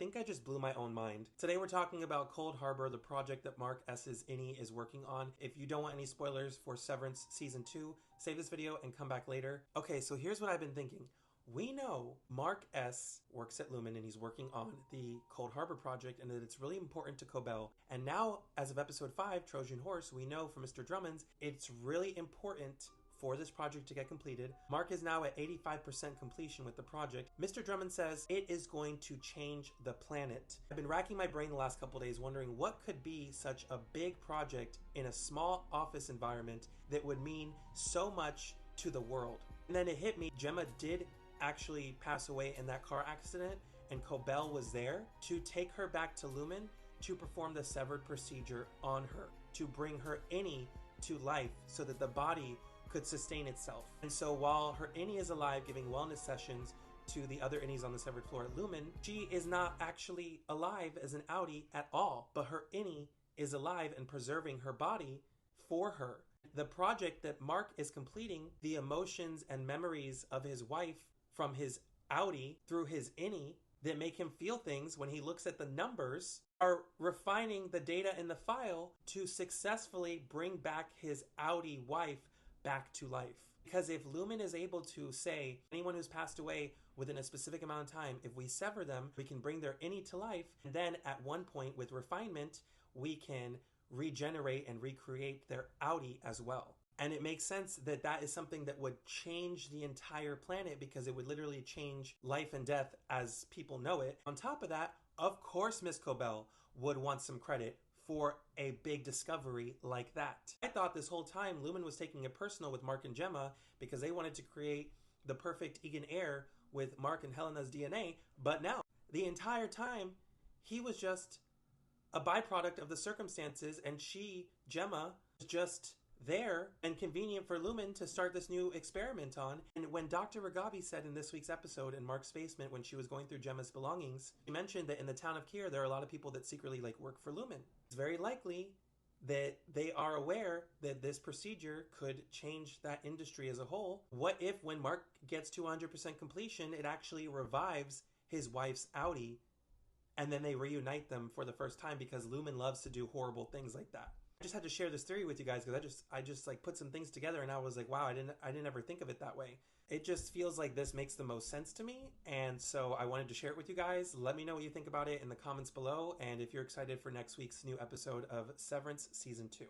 think I just blew my own mind. Today we're talking about Cold Harbor, the project that Mark S.'s Innie is working on. If you don't want any spoilers for Severance Season 2, save this video and come back later. Okay, so here's what I've been thinking. We know Mark S. works at Lumen and he's working on the Cold Harbor project and that it's really important to Cobell. And now, as of episode 5, Trojan Horse, we know from Mr. Drummonds, it's really important for this project to get completed. Mark is now at 85% completion with the project. Mr. Drummond says it is going to change the planet. I've been racking my brain the last couple days wondering what could be such a big project in a small office environment that would mean so much to the world. And then it hit me, Gemma did actually pass away in that car accident, and Cobell was there to take her back to Lumen to perform the severed procedure on her, to bring her Innie to life so that the body could sustain itself. And so while her Innie is alive giving wellness sessions to the other Innies on the severed floor at Lumen, she is not actually alive as an outie at all, but her Innie is alive and preserving her body for her. The project that Mark is completing, the emotions and memories of his wife from his outie through his Innie that make him feel things when he looks at the numbers, are refining the data in the file to successfully bring back his outie wife back to life. Because if Lumen is able to say anyone who's passed away within a specific amount of time, if we sever them, we can bring their Innie to life, and then at one point with refinement, we can regenerate and recreate their outie as well. And it makes sense that that is something that would change the entire planet because it would literally change life and death as people know it. On top of that, of course Miss Cobell would want some credit for a big discovery like that. I thought this whole time Lumen was taking it personal with Mark and Gemma because they wanted to create the perfect Egan heir with Mark and Helena's DNA, but now, the entire time, he was just a byproduct of the circumstances, and she, Gemma, was just there and convenient for Lumen to start this new experiment on. And when Dr. Ragabi said in this week's episode in Mark's basement when she was going through Gemma's belongings, she mentioned that in the town of Kier there are a lot of people that secretly work for Lumen. It's very likely that they are aware that this procedure could change that industry as a whole. What if when Mark gets to 100% completion, it actually revives his wife's outie and then they reunite them for the first time because Lumen loves to do horrible things like that. I just had to share this theory with you guys because I just put some things together and I was like, wow, I didn't ever think of it that way. It just feels like this makes the most sense to me, and so I wanted to share it with you guys. Let me know what you think about it in the comments below, and if you're excited for next week's new episode of Severance Season 2.